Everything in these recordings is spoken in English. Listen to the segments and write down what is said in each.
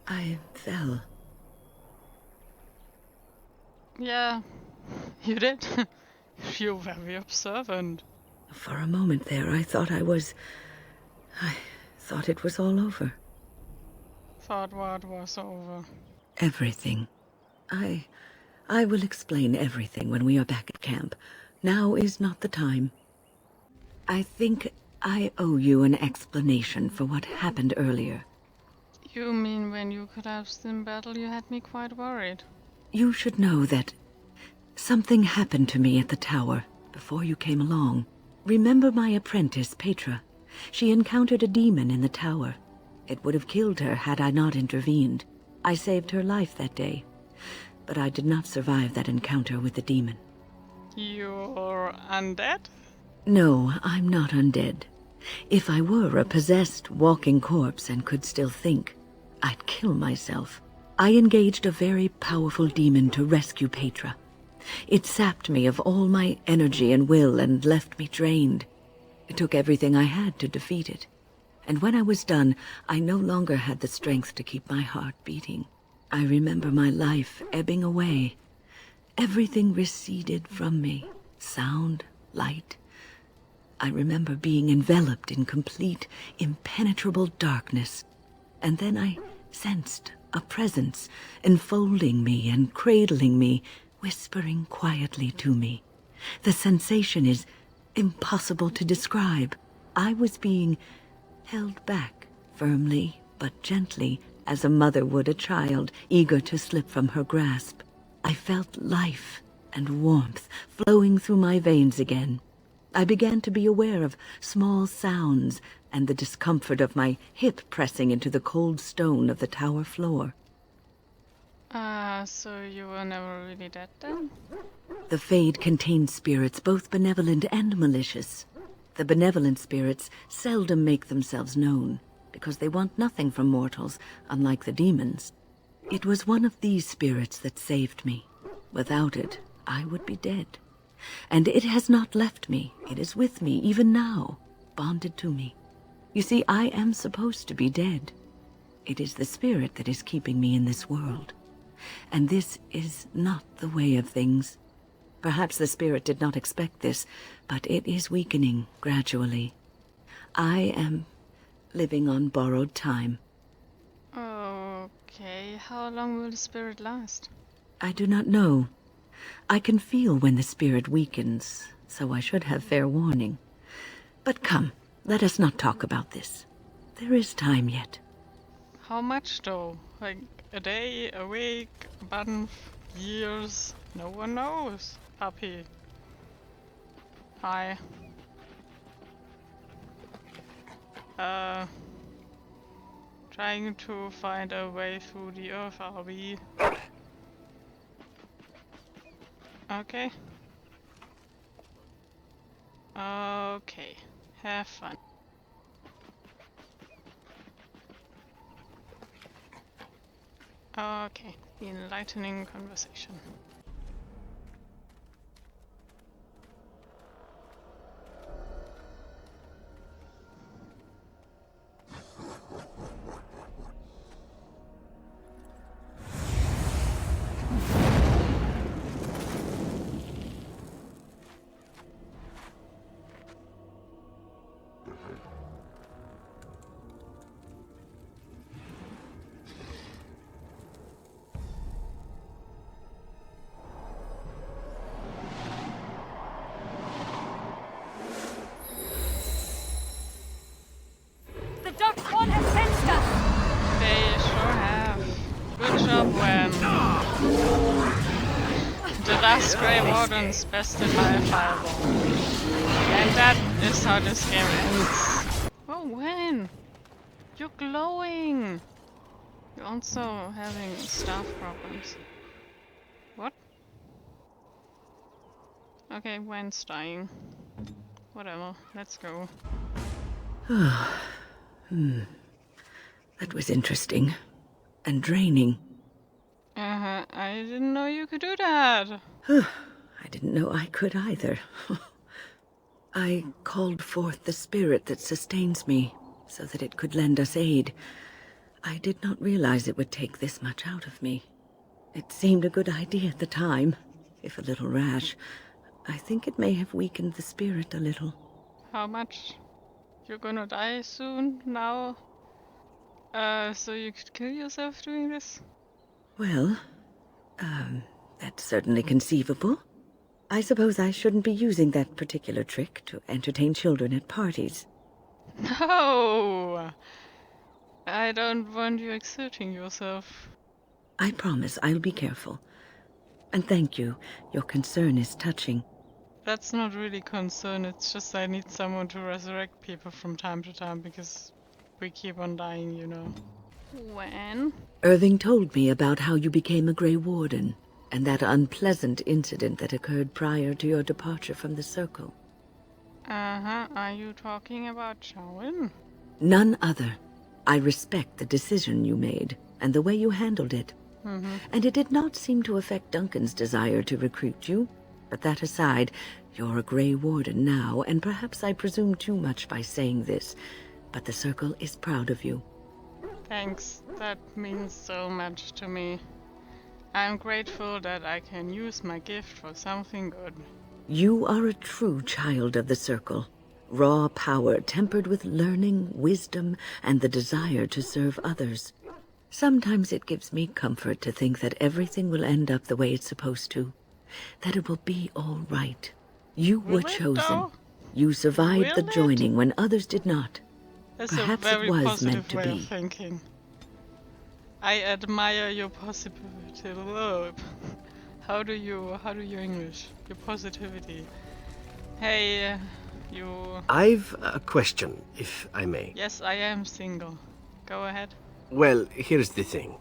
I fell. Yeah, you did. You're very observant. For a moment there, I thought it was all over. Thought what was over? Everything. I will explain everything when we are back at camp. Now is not the time. I think I owe you an explanation for what happened earlier. You mean when you collapsed in battle, you had me quite worried. You should know that something happened to me at the tower before you came along. Remember my apprentice, Petra? She encountered a demon in the tower. It would have killed her had I not intervened. I saved her life that day, but I did not survive that encounter with the demon. You're undead? No, I'm not undead. If I were a possessed walking corpse and could still think, I'd kill myself. I engaged a very powerful demon to rescue Petra. It sapped me of all my energy and will and left me drained. It took everything I had to defeat it. And when I was done, I no longer had the strength to keep my heart beating. I remember my life ebbing away. Everything receded from me. Sound, light. I remember being enveloped in complete, impenetrable darkness. And then I sensed a presence enfolding me and cradling me, whispering quietly to me. The sensation is impossible to describe. I was being held back, firmly but gently, as a mother would a child, eager to slip from her grasp. I felt life and warmth flowing through my veins again. I began to be aware of small sounds and the discomfort of my hip pressing into the cold stone of the tower floor. So you were never really dead then? The Fade contains spirits both benevolent and malicious. The benevolent spirits seldom make themselves known, because they want nothing from mortals, unlike the demons. It was one of these spirits that saved me. Without it, I would be dead. And it has not left me. It is with me, even now, bonded to me. You see, I am supposed to be dead. It is the spirit that is keeping me in this world. And this is not the way of things. Perhaps the spirit did not expect this, but it is weakening gradually. I am living on borrowed time. Okay, how long will the spirit last? I do not know. I can feel when the spirit weakens, so I should have fair warning. But come, let us not talk about this. There is time yet. How much though? Like a day, a week, a month, years? No one knows, puppy. Hi. Trying to find a way through the earth, are we? Okay. Okay. Have fun. Okay. Enlightening conversation. Last Grey Warden's bested by a fireball. And that is how this game ends. Oh, Wynne! You're glowing! You're also having staff problems. What? Okay, Wynne's dying. Whatever, let's go. That was interesting. And draining. I didn't know you could do that. I didn't know I could either. I called forth the spirit that sustains me, so that it could lend us aid. I did not realize it would take this much out of me. It seemed a good idea at the time, if a little rash. I think it may have weakened the spirit a little. How much? You're gonna die soon now? So you could kill yourself doing this? Well, that's certainly conceivable. I suppose I shouldn't be using that particular trick to entertain children at parties. No! I don't want you exerting yourself. I promise I'll be careful. And thank you. Your concern is touching. That's not really concern, it's just I need someone to resurrect people from time to time because we keep on dying, you know. When? Irving told me about how you became a Grey Warden, and that unpleasant incident that occurred prior to your departure from the Circle. Uh-huh, are you talking about Wynne? None other. I respect the decision you made, and the way you handled it. And it did not seem to affect Duncan's desire to recruit you. But that aside, you're a Grey Warden now, and perhaps I presume too much by saying this, but the Circle is proud of you. Thanks, that means so much to me. I'm grateful that I can use my gift for something good. You are a true child of the Circle. Raw power tempered with learning, wisdom, and the desire to serve others. Sometimes it gives me comfort to think that everything will end up the way it's supposed to. That it will be all right. You were chosen. You survived the joining when others did not. That's Perhaps a very it was positive meant to way be. of thinking. I admire your positivity. How do you English? Your positivity. Hey, you... I've a question, if I may. Yes, I am single. Go ahead. Well, here's the thing.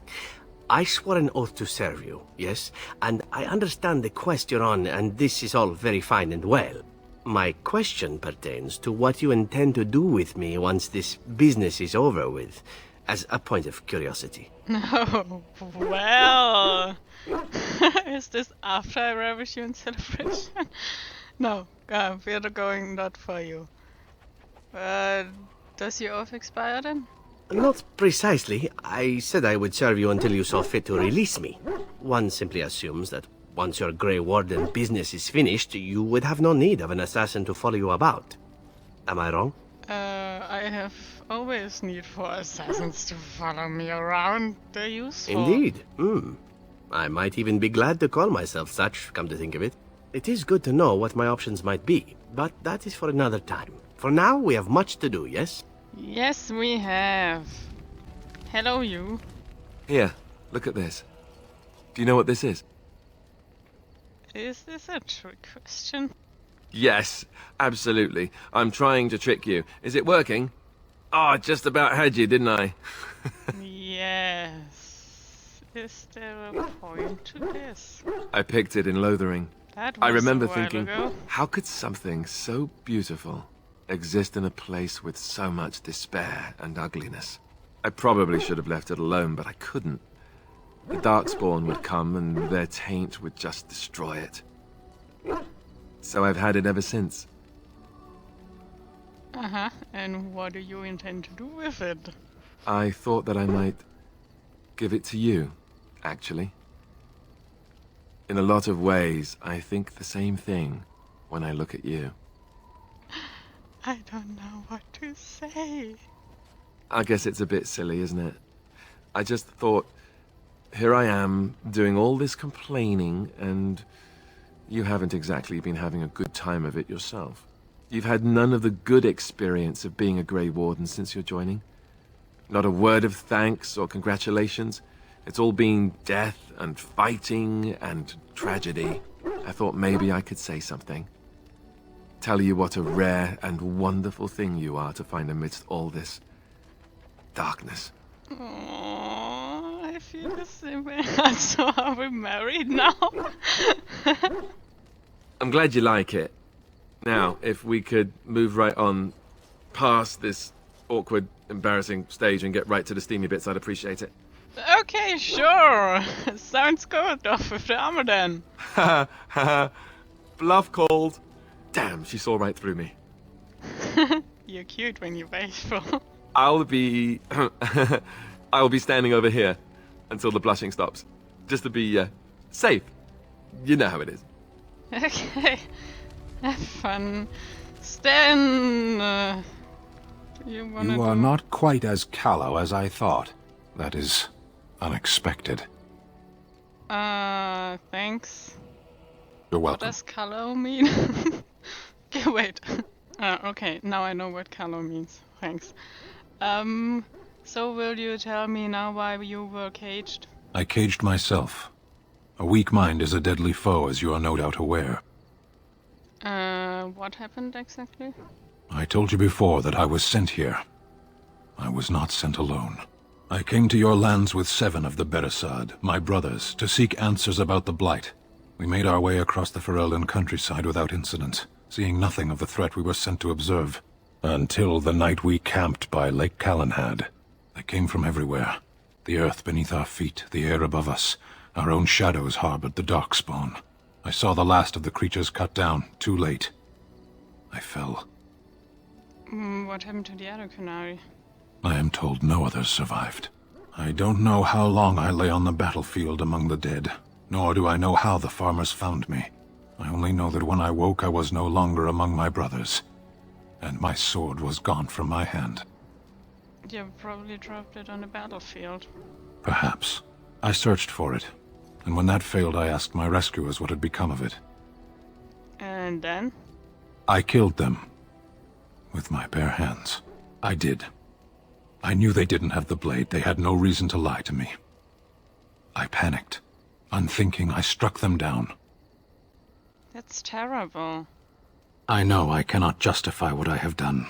I swore an oath to serve you, yes? And I understand the quest you're on, and this is all very fine and well. My question pertains to what you intend to do with me once this business is over with, as a point of curiosity. No, well... Is this after I ravish you in celebration? No, we're going not for you. Does your oath expire then? Not precisely. I said I would serve you until you saw fit to release me. One simply assumes that once your Grey Warden business is finished, you would have no need of an assassin to follow you about. Am I wrong? I have always need for assassins to follow me around. They're useful. Indeed. I might even be glad to call myself such, come to think of it. It is good to know what my options might be, but that is for another time. For now, we have much to do, yes? Yes, we have. Hello, you. Here, look at this. Do you know what this is? Is this a trick question? Yes, absolutely. I'm trying to trick you. Is it working? Oh, I just about had you, didn't I? Yes. Is there a point to this? I picked it in Lothering. That was I remember a while thinking, ago. how could something so beautiful exist in a place with so much despair and ugliness? I probably should have left it alone, but I couldn't. The Darkspawn would come and their taint would just destroy it. So I've had it ever since. Uh-huh. And what do you intend to do with it? I thought that I might give it to you, actually. In a lot of ways, I think the same thing when I look at you. I don't know what to say. I guess it's a bit silly, isn't it? I just thought, here I am, doing all this complaining, and you haven't exactly been having a good time of it yourself. You've had none of the good experience of being a Grey Warden since your joining. Not a word of thanks or congratulations. It's all been death and fighting and tragedy. I thought maybe I could say something. Tell you what a rare and wonderful thing you are to find amidst all this darkness. Aww, I feel the same way. So are we married now? I'm glad you like it. Now, if we could move right on past this awkward, embarrassing stage and get right to the steamy bits, I'd appreciate it. Okay, sure. Sounds good. Off with the armor then. Ha ha. Bluff called. Damn, she saw right through me. You're cute when you're faithful. I'll be I will be standing over here until the blushing stops, just to be safe. You know how it is. Okay. Have fun. Stan! You are not quite as callow as I thought. That is unexpected. Thanks. You're What welcome. does color mean? Okay, wait. Okay, now I know what color means. Thanks. So will you tell me now why you were caged? I caged myself. A weak mind is a deadly foe, as you are no doubt aware. What happened exactly? I told you before that I was sent here. I was not sent alone. I came to your lands with 7 of the Beresad, my brothers, to seek answers about the Blight. We made our way across the Ferelden countryside without incident, seeing nothing of the threat we were sent to observe. Until the night we camped by Lake Calenhad. They came from everywhere. The earth beneath our feet, the air above us. Our own shadows harbored the darkspawn. I saw the last of the creatures cut down, too late. I fell. What happened to the other canary? I am told no others survived. I don't know how long I lay on the battlefield among the dead, nor do I know how the farmers found me. I only know that when I woke I was no longer among my brothers, and my sword was gone from my hand. You probably dropped it on the battlefield. Perhaps. I searched for it, and when that failed I asked my rescuers what had become of it. And then? I killed them. With my bare hands. I did. I knew they didn't have the blade. They had no reason to lie to me. I panicked. Unthinking, I struck them down. That's terrible. I know I cannot justify what I have done.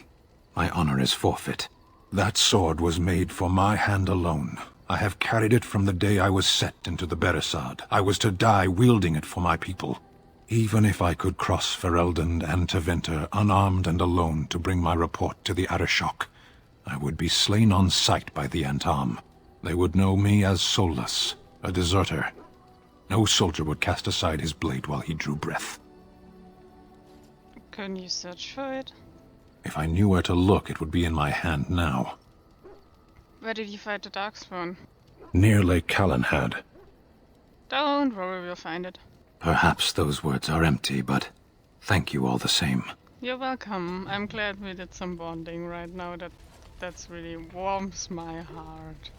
My honor is forfeit. That sword was made for my hand alone. I have carried it from the day I was set into the Beresad. I was to die wielding it for my people. Even if I could cross Ferelden and Tevinter unarmed and alone to bring my report to the Arishok, I would be slain on sight by the Antam. They would know me as soulless, a deserter. No soldier would cast aside his blade while he drew breath. Couldn't you search for it? If I knew where to look, it would be in my hand now. Where did you fight the Darkspawn? Near Lake Calenhad. Don't worry, we'll find it. Perhaps those words are empty, but thank you all the same. You're welcome. I'm glad we did some bonding right now. That's really warms my heart.